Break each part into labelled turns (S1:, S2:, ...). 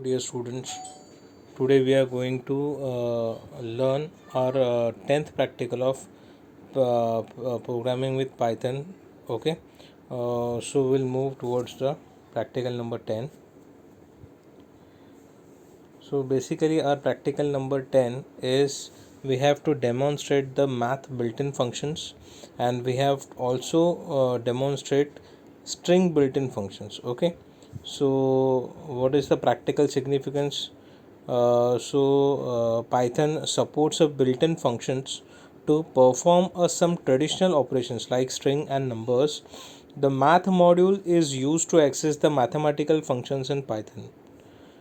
S1: Dear students, today we are going to learn our 10th practical of programming with Python. Okay, so we'll move towards the practical number 10. So basically, our practical number 10 is we have to demonstrate the math built-in functions, and we have also demonstrate string built-in functions. Okay, so what is the practical significance? Python supports a built-in functions to perform some traditional operations like string and numbers. The math module is used to access the mathematical functions in Python.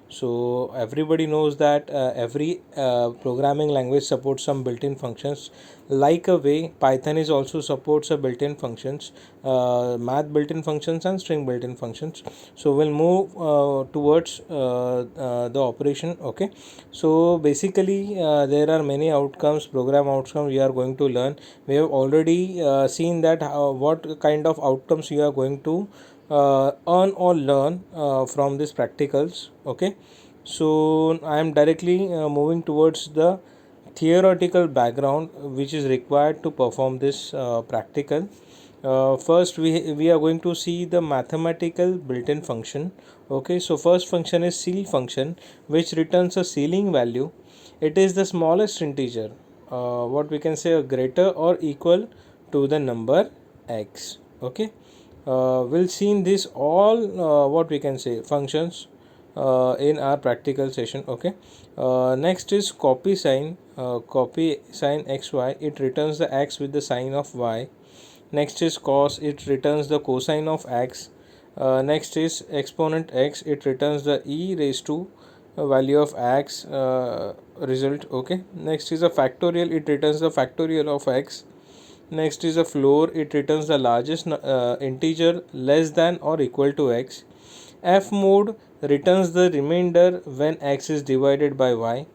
S1: So everybody knows that every programming language supports some built-in functions. Like a way, Python is also supports a built-in functions, math built-in functions and string built-in functions. So we'll move towards the operation. Okay. So basically, there are many outcomes, program outcomes we are going to learn. We have already seen that what kind of outcomes you are going to earn or learn from these practicals. Okay, so I am directly moving towards the theoretical background which is required to perform this practical. First we are going to see the mathematical built-in function. Okay, so first function is ceil function, which returns a ceiling value. It is the smallest integer, what we can say, a greater or equal to the number x. Okay, we'll see in this all what we can say functions in our practical session. Okay, next is copy sign xy. It returns the x with the sign of y. Next is cos. It returns the cosine of x. Next is exponent x. It returns the e raised to value of x result. Okay, next is a factorial. It returns the factorial of x. Next is a floor. It returns the largest integer less than or equal to x. F mode returns the remainder when x is divided by y.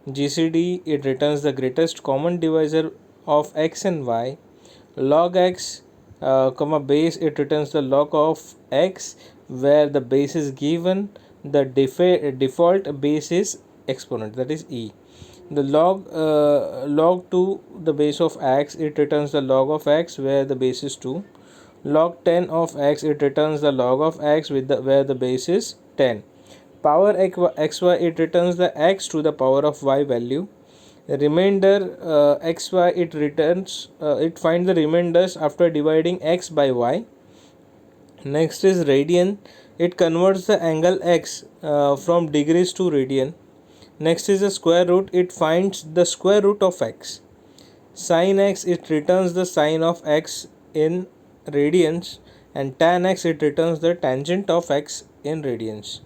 S1: GCD, it returns the greatest common divisor of x and y. Log x, comma base, it returns the log of x where the base is given. The default base is exponent, that is e. The log to the base of x, it returns the log of x where the base is 2. Log 10 of x, it returns the log of x with the where the base is 10. Power xy, it returns the x to the power of y value. Remainder xy, it returns it finds the remainders after dividing x by y. Next is radian. It converts the angle x from degrees to radian. Next is the square root. It finds the square root of x. Sin x, it returns the sine of x in radians, and tan x, it returns the tangent of x in radians.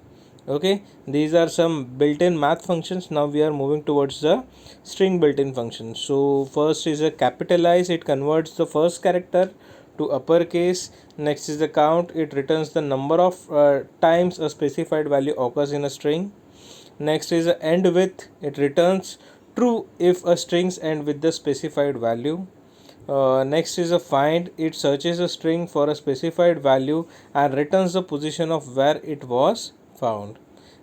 S1: Okay, these are some built-in math functions. Now we are moving towards the string built-in functions. So first is a capitalize. It converts the first character to uppercase. Next is the count. It returns the number of times a specified value occurs in a string. Next is a end with. It returns true if a strings end with the specified value. Next is a find. It searches a string for a specified value and returns the position of where it was found.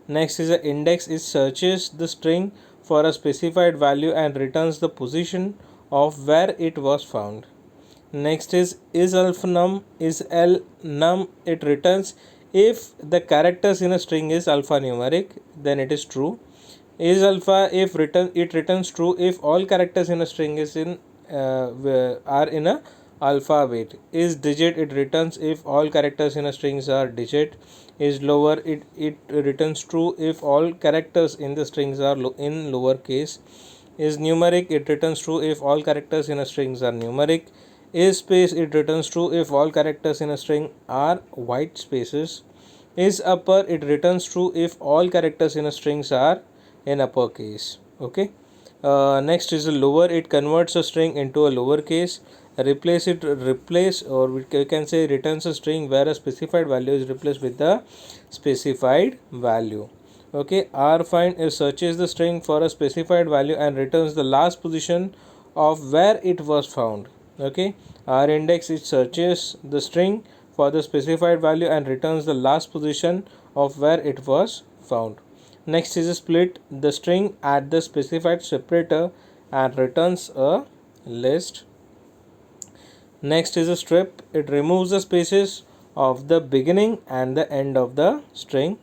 S1: Next is a index. It searches the string for a specified value and returns the position of where it was found. Next is alpha num. Is L num. It returns if the characters in a string is alphanumeric, then it is true. Is alpha, if return it returns true if all characters in a string is in are in a alphabet. Is digit, it returns if all characters in a strings are digit. Is lower, it returns true if all characters in the strings are in lower case. Is numeric, it returns true if all characters in a strings are numeric. Is space, it returns true if all characters in a string are white spaces. Is upper, it returns true if all characters in a strings are in uppercase. Okay, next is a lower. It converts a string into a lowercase. Replace, or we can say returns a string where a specified value is replaced with the specified value. Okay, R find, it searches the string for a specified value and returns the last position of where it was found. Okay, R index, it searches the string for the specified value and returns the last position of where it was found. Next is a split the string at the specified separator and returns a list. Next is a strip. It removes the spaces of the beginning and the end of the string.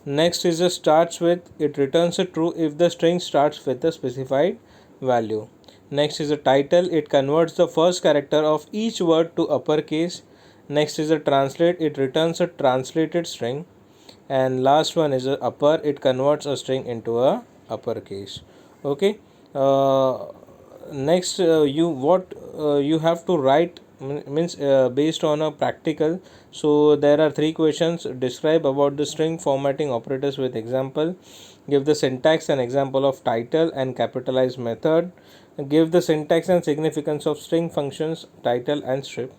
S1: Next is a starts with. It returns a true if the string starts with a specified value. Next is a title. It converts the first character of each word to uppercase. Next is a translate. It returns a translated string. And last one is a upper. It converts a string into a uppercase. Okay. uh, Next, you have to write means based on a practical. So there are three questions. Describe about the string formatting operators with example. Give the syntax and example of title and capitalize method. Give the syntax and significance of string functions, title and strip.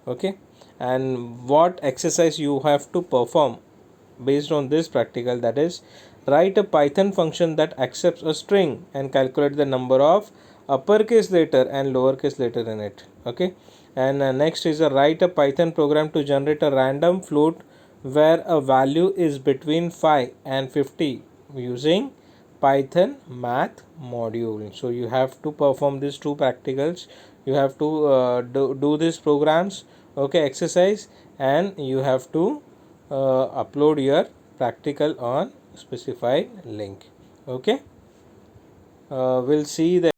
S1: Okay. And what exercise you have to perform based on this practical, that is, write a Python function that accepts a string and calculate the number of uppercase letter and lowercase letter in it. Okay. And next is a write a Python program to generate a random float where a value is between 5 and 50 using Python math module. So you have to perform these two practicals. You have to do these programs, okay, exercise, and you have to upload your practical on specified link. Okay. We'll see that.